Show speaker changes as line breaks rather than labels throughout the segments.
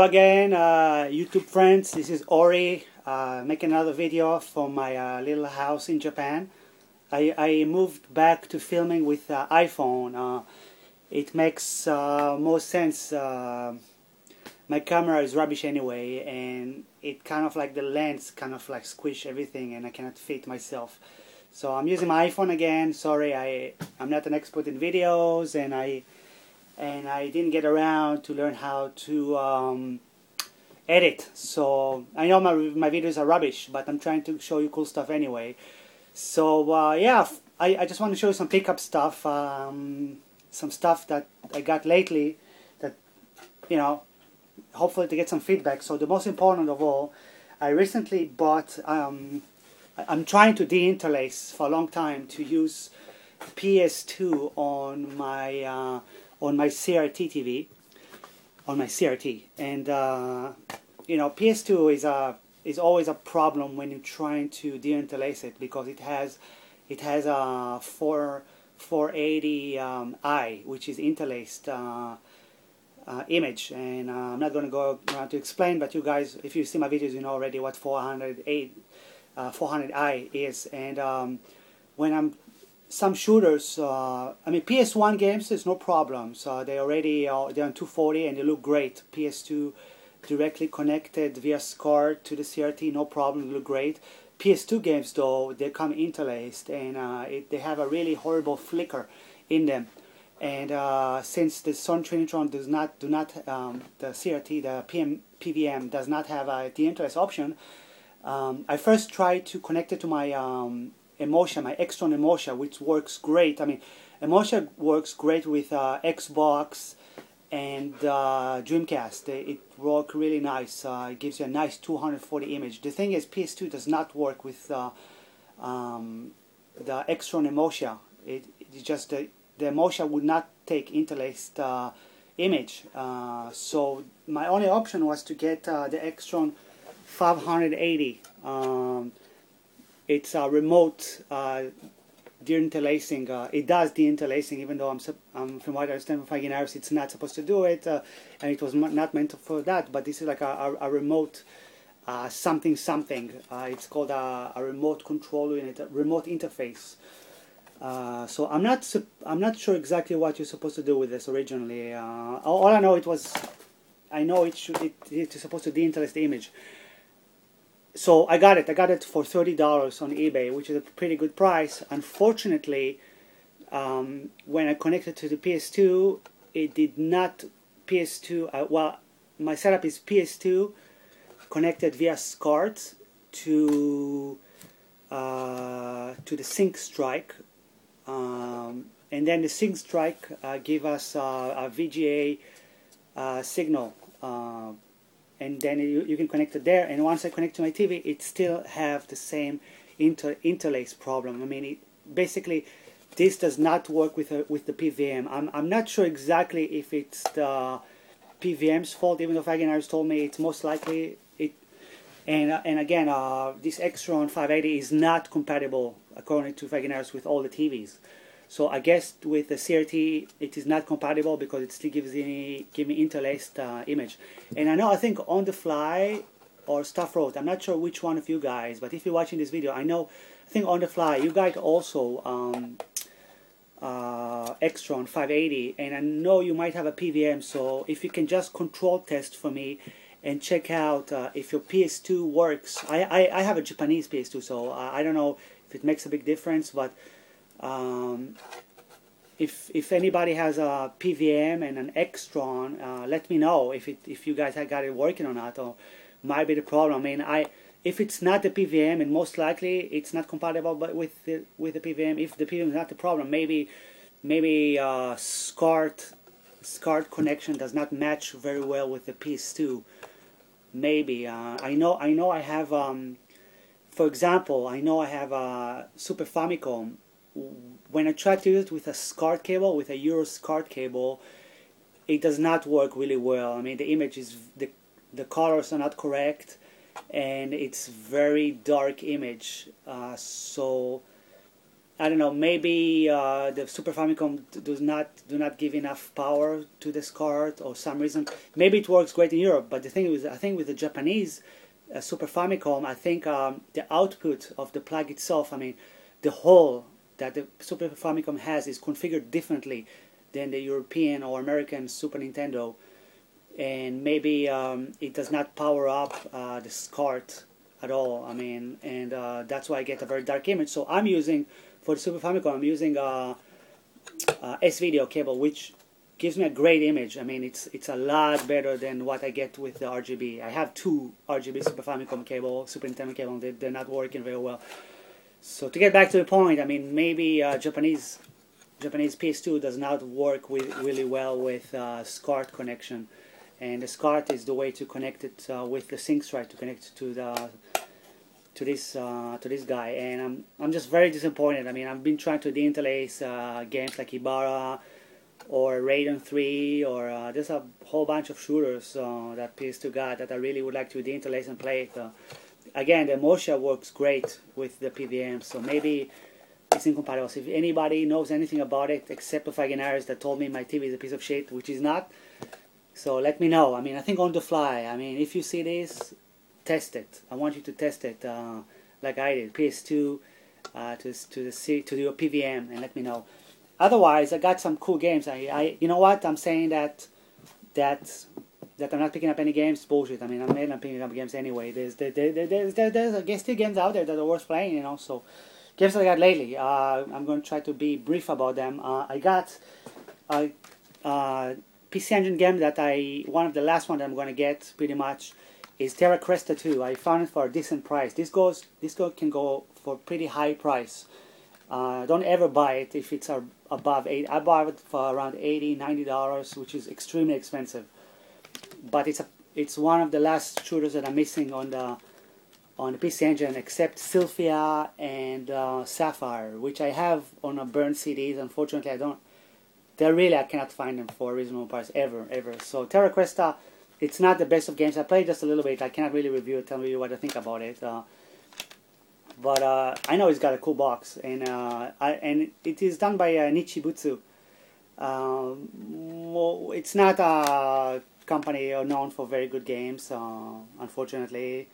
Again, YouTube friends, this is Ori, making another video from my little house in Japan. I moved back to filming with iPhone. It makes more sense. My camera is rubbish anyway, and it kind of like the lens kind of like squish everything, and I cannot fit myself. So I'm using my iPhone again. Sorry, I'm not an expert in videos, and I didn't get around to learn how to edit. So I know my videos are rubbish, but I'm trying to show you cool stuff anyway. So yeah, I just want to show you some pickup stuff, some stuff that I got lately that, you know, hopefully to get some feedback. So the most important of all, I recently bought, I'm trying to deinterlace for a long time to use PS2 on my CRT TV, on my CRT, and you know, PS2 is always a problem when you're trying to deinterlace it, because it has a 480i, which is interlaced image, and I'm not going to go around to explain, but you guys, if you see my videos, you know already what 400i is. And when I'm some shooters, I mean, PS1 games, there's no problem. So they're on 240 and they look great. PS2 directly connected via SCART to the CRT, no problem, they look great. PS2 games though, they come interlaced, and they have a really horrible flicker in them. And since the Sun Trinitron the CRT, the PVM does not have a deinterlace option, I first tried to connect it to my Emotion, my Extron Emotion, which works great. I mean, Emotion works great with Xbox and Dreamcast. It works really nice. It gives you a nice 240 image. The thing is, PS2 does not work with the Extron Emotion. It's just the Emotion would not take interlaced image. So my only option was to get the Extron 580. It's a remote deinterlacing. It does deinterlacing, even though from what I understand from Fagin-Harris, it's not supposed to do it, and it was not meant for that. But this is like a remote something. It's called a remote control unit, a remote interface. So I'm not sure exactly what you're supposed to do with this originally. All I know it's supposed to deinterlace the image. So I got it for $30 on eBay, which is a pretty good price. Unfortunately, when I connected to the PS2, it did not. Well, my setup is PS2 connected via SCART to the Sync Strike, and then the Sync Strike give us a VGA signal. And then you can connect it there, and once I connect to my TV, it still have the same interlace problem. I mean, basically, this does not work with the PVM. I'm not sure exactly if it's the PVM's fault, even though Fagin-Harris told me it's most likely it. And again, this Extron 580 is not compatible, according to Fagin-Harris, with all the TVs. So I guess with the CRT, it is not compatible because it still gives me interlaced image. And I think On the Fly or Stuff Wrote, I'm not sure which one of you guys, but if you're watching this video, I think On the Fly, you guys also Extron 580, and I know you might have a PVM. So if you can just control test for me and check out if your PS2 works. I have a Japanese PS2, so I don't know if it makes a big difference, but if anybody has a PVM and an Extron, let me know if you guys have got it working or not, or might be the problem. I mean, if it's not the PVM, and most likely it's not compatible, but with the PVM, if the PVM is not the problem, maybe SCART connection does not match very well with the PS2. Maybe I know I have for example, I know I have a Super Famicom. When I try to use it with a SCART cable, with a Euro SCART cable, it does not work really well. I mean, the image is, the colors are not correct, and it's very dark image. So I don't know, maybe the Super Famicom do not give enough power to this card or some reason. Maybe it works great in Europe, but the thing is, I think with the Japanese Super Famicom, I think the output of the plug itself, I mean, the hole that the Super Famicom has is configured differently than the European or American Super Nintendo, and maybe it does not power up this card at all. I mean, and that's why I get a very dark image. So I'm using, for the Super Famicom, I'm using S-Video cable, which gives me a great image. I mean, it's a lot better than what I get with the RGB. I have two RGB Super Famicom cable, Super Nintendo cable, and they're not working very well. So to get back to the point, I mean, maybe Japanese PS2 does not work really well with SCART connection, and the SCART is the way to connect it with the sync strike to connect it to this guy, and I'm just very disappointed. I mean, I've been trying to deinterlace games like Ibarra or Raiden 3, or there's a whole bunch of shooters that PS2 got that I really would like to deinterlace and play it. Again, the Mosha works great with the PVM, so maybe it's incompatible. So if anybody knows anything about it, except the Faginaris that told me my TV is a piece of shit, which is not, so let me know. I mean, I think on the fly. I mean, if you see this, test it. I want you to test it like I did, PS2 to do a PVM, and let me know. Otherwise, I got some cool games. You know what? I'm saying that I'm not picking up any games. Bullshit. I mean, I'm not picking up games anyway. There's still games out there that are worth playing. You know, so games that I got lately. I'm going to try to be brief about them. I got a PC Engine game that one of the last one that I'm going to get pretty much is Terra Cresta 2. I found it for a decent price. This can go for a pretty high price. Don't ever buy it if it's above $8. I bought it for around $80–90, which is extremely expensive. But it's one of the last shooters that I'm missing on the PC Engine, except Sylphia and Sapphire, which I have on a burned CDs. Unfortunately, I cannot find them for a reasonable price ever. So Terra Cresta, it's not the best of games. I played just a little bit. I cannot really review it, tell you what I think about it. But I know it's got a cool box, and it is done by Nichibutsu. Well, it's not a company known for very good games, unfortunately.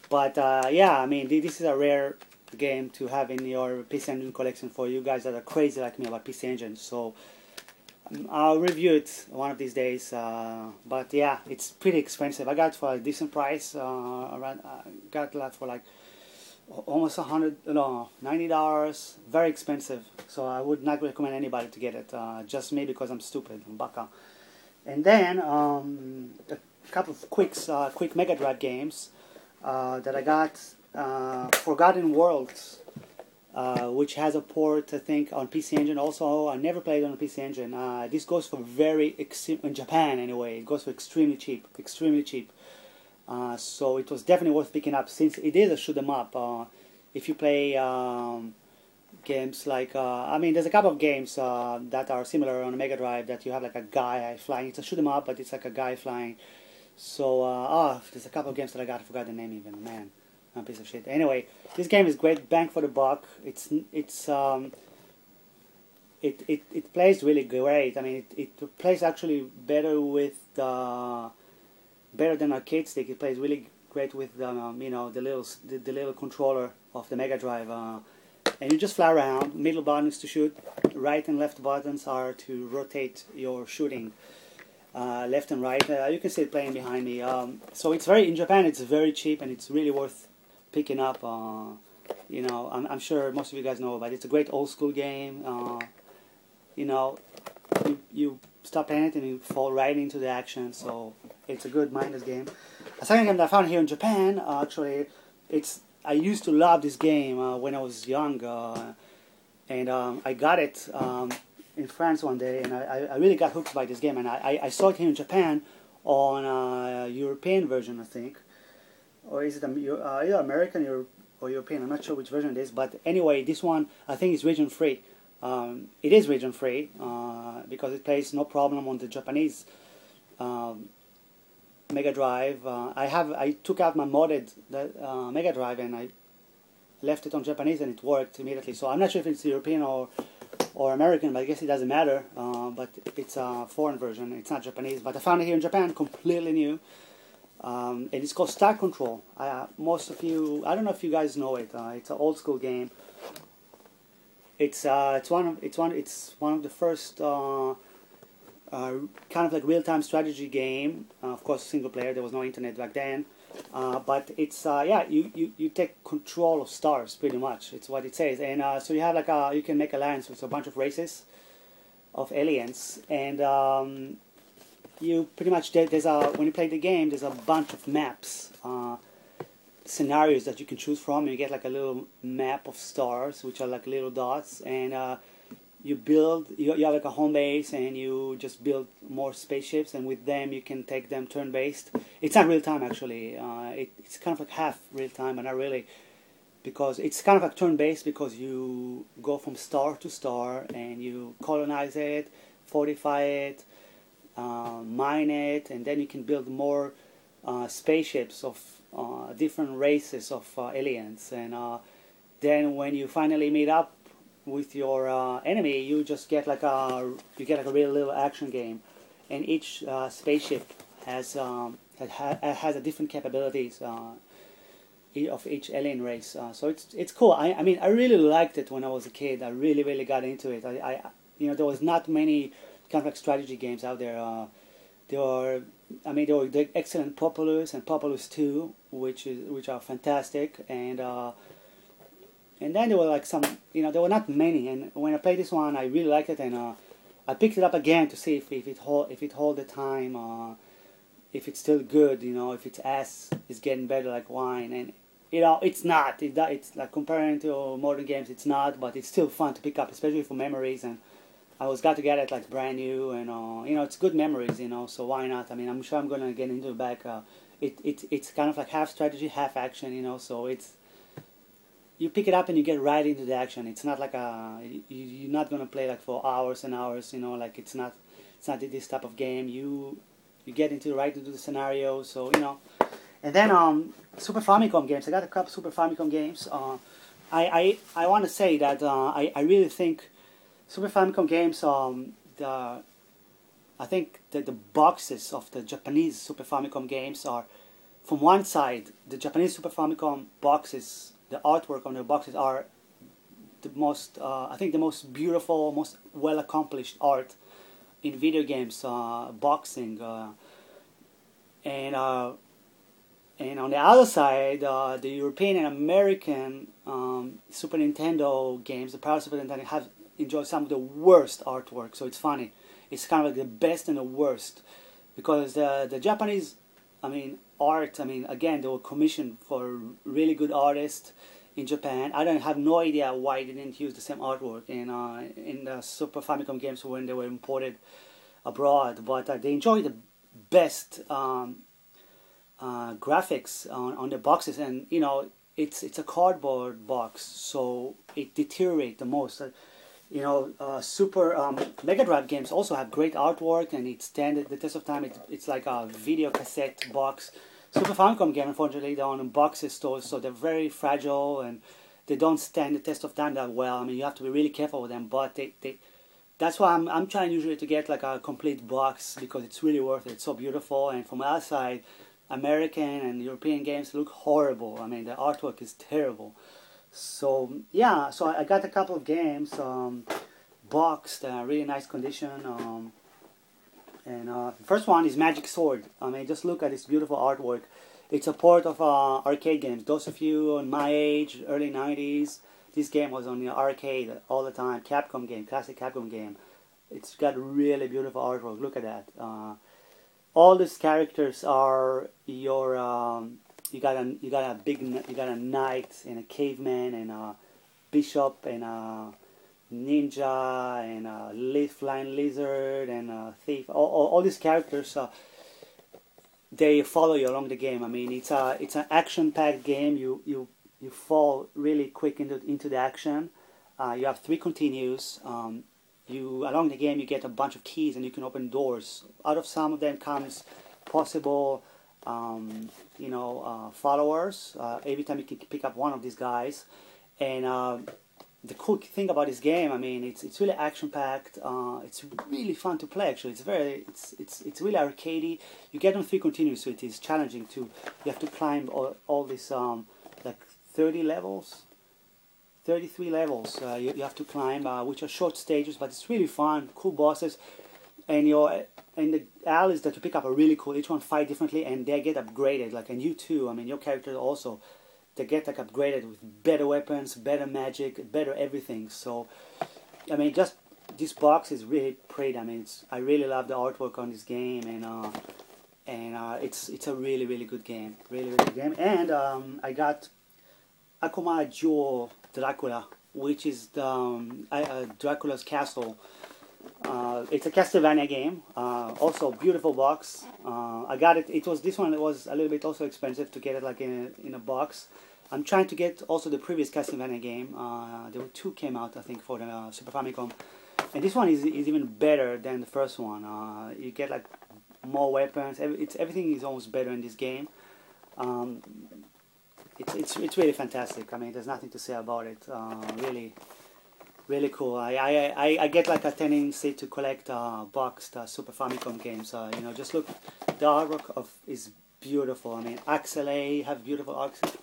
But yeah, I mean, this is a rare game to have in your PC Engine collection for you guys that are crazy like me about PC Engine. So I'll review it one of these days. But yeah, it's pretty expensive. I got it for a decent price. Got that for like almost $90. Very expensive. So I would not recommend anybody to get it. Just me because I'm stupid. I'm baka. And then a couple of quick Mega Drive games that I got. Forgotten Worlds, which has a port, I think, on PC Engine. Also, I never played on a PC Engine. This goes for in Japan anyway. It goes for extremely cheap. So it was definitely worth picking up, since it is a shoot 'em up. If you play games like, I mean, there's a couple of games that are similar on a Mega Drive that you have like a guy flying. It's a shoot 'em up, but it's like a guy flying. So, there's a couple of games that I got. I forgot the name even. Man, I'm a piece of shit. Anyway, this game is great, bang for the buck. It plays really great. I mean, it plays actually better better than arcade stick. It plays really great with the little controller of the Mega Drive. And you just fly around. Middle button is to shoot. Right and left buttons are to rotate your shooting. Left and right. You can see it playing behind me. So in Japan it's very cheap, and it's really worth picking up. I'm sure most of you guys know, but it's a great old school game. You stop playing it and you fall right into the action. So it's a good mindless game. A second game that I found here in Japan, actually, I used to love this game when I was young, and I got it in France one day, and I really got hooked by this game, and I saw it here in Japan on a European version, I think, or is it either American or European? I'm not sure which version it is, but anyway, this one I think is region free. It is region free because it plays no problem on the Japanese Mega Drive. I took out my modded Mega Drive, and left it on Japanese and it worked immediately. So I'm not sure if it's European or American, but I guess it doesn't matter. But it's a foreign version. It's not Japanese. But I found it here in Japan, completely new. And it's called Star Control. Most of you, I don't know if you guys know it. It's an old school game. It's one of the first kind of like real-time strategy game. Of course, single player. There was no internet back then. But it's yeah, you take control of stars pretty much. It's what it says. And so you have like you can make alliance with a bunch of races of aliens, and you pretty much when you play the game, there's a bunch of maps, scenarios that you can choose from. And you get like a little map of stars, which are like little dots, and you build. You have like a home base, and you just build more spaceships, and with them you can take them turn-based. It's not real time actually. It's kind of like half real time, but not really, because it's kind of like turn-based because you go from star to star and you colonize it, fortify it, mine it, and then you can build more spaceships of different races of aliens, and then when you finally meet up with your enemy, you just get like a real little action game, and each spaceship has a different capabilities of each alien race. So it's cool. I mean, I really liked it when I was a kid. I really got into it. There was not many kind of like strategy games out there. There were the excellent Populous and Populous 2, which are fantastic, and then there were like some, there were not many. And when I played this one, I really liked it, and I picked it up again to see if it hold the time, if it's still good, if its ass is getting better like wine. And it's not. It's like comparing to modern games, it's not, but it's still fun to pick up, especially for memories. And I was glad to get it like brand new, and it's good memories, so why not? I mean, I'm sure I'm gonna get into it back. It's kind of like half strategy, half action, so you pick it up and you get right into the action. It's not like you're not gonna play like for hours and hours, like it's not this type of game. You get right into the scenario, so And then Super Famicom games. I got a couple Super Famicom games. I want to say that I really think Super Famicom games. I think that the boxes of the Japanese Super Famicom games are, from one side, the Japanese Super Famicom boxes. The artwork on the boxes are the most, I think, the most beautiful, most well-accomplished art in video games, boxing, and on the other side, the European and American Super Nintendo games, the Power Super Nintendo, have enjoyed some of the worst artwork. So it's funny. It's kind of like the best and the worst, because the Japanese, art. Again, they were commissioned for really good artists in Japan. I don't have no idea why they didn't use the same artwork in the Super Famicom games when they were imported abroad. But they enjoy the best graphics on the boxes, and it's a cardboard box, so it deteriorates the most. Super Mega Drive games also have great artwork, and it stands the test of time. It's like a video cassette box. Super Famicom game, unfortunately, they're on boxes stores, so they're very fragile and they don't stand the test of time that well. You have to be really careful with them, but that's why I'm trying usually to get like a complete box, because it's really worth it. It's so beautiful, and from outside, American and European games look horrible. The artwork is terrible. So yeah, so I got a couple of games boxed, really nice condition. The first one is Magic Sword. Just look at this beautiful artwork. It's a port of arcade games. Those of you on my age, early 90s, this game was on the arcade all the time. Capcom game, classic Capcom game. It's got really beautiful artwork. Look at that. All these characters are your. You got a knight and a caveman and a bishop and a ninja and a flying lizard and a thief. All these characters, they follow you along the game. It's an action-packed game. You fall really quick into the action. You have 3 continues. Along the game you get a bunch of keys and you can open doors. Out of some of them comes possible followers every time you can pick up one of these guys. And the cool thing about this game, I mean, it's really action packed. It's really fun to play. Actually, it's really arcadey. You get on 3 continues, so it is challenging to. You have to climb all these like 30 levels. 33 levels you have to climb, which are short stages, but it's really fun, cool bosses, and the alleys that you pick up are really cool. Each one fight differently, and they get upgraded. Like, and you too. I mean, your character also, they get like upgraded with better weapons, better magic, better everything. So, I mean, just this box is really pretty. I mean, I really love the artwork on this game, and it's a really good game, really good game. And I got Akuma Jewel Dracula, which is the Dracula's castle. It's a Castlevania game. Also beautiful box. I got it. This one was a little bit also expensive to get it like in a box. I'm trying to get also the previous Castlevania game. There were 2 came out, I think, for the Super Famicom, and this one is even better than the first one. You get like more weapons. Everything is almost better in this game. It's really fantastic. I mean, there's nothing to say about it. Really cool. I get like a tendency to collect boxed Super Famicom games. Just look, the artwork is beautiful. I mean, Axel A have beautiful artwork.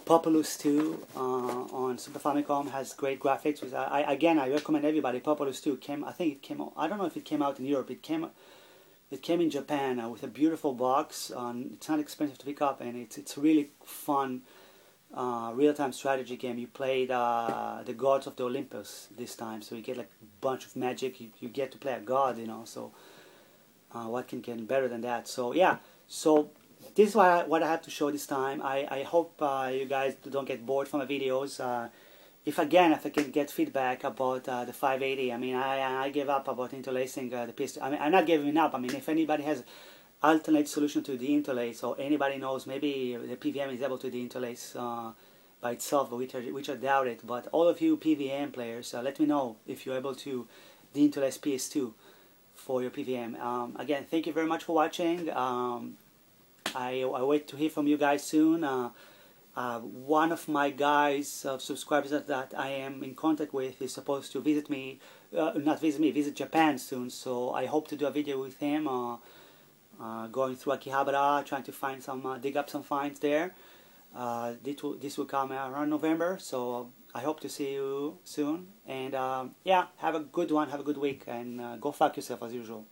Populous 2 on Super Famicom has great graphics. Which I recommend everybody. Populous 2 I think it came out. I don't know if it came out in Europe. It came in Japan with a beautiful box. It's not expensive to pick up, and it's a really fun real-time strategy game. You play the gods of the Olympus this time, so you get like a bunch of magic. You get to play a god, So what can get better than that? So yeah, so this is what I have to show this time. I hope you guys don't get bored from my videos. If I can get feedback about the 580, I mean, I gave up about interlacing the PS2. I mean, I'm not giving up. I mean, if anybody has alternate solution to deinterlace, or anybody knows, maybe the PVM is able to deinterlace by itself, which I doubt it. But all of you PVM players, let me know if you're able to deinterlace PS2 for your PVM. Again, thank you very much for watching. I wait to hear from you guys soon. One of my guys, subscribers that I am in contact with, is supposed to visit me, visit Japan soon. So I hope to do a video with him, going through Akihabara, trying to find dig up some finds there. This will come around November, so I hope to see you soon. And yeah, have a good one, have a good week, and go fuck yourself as usual.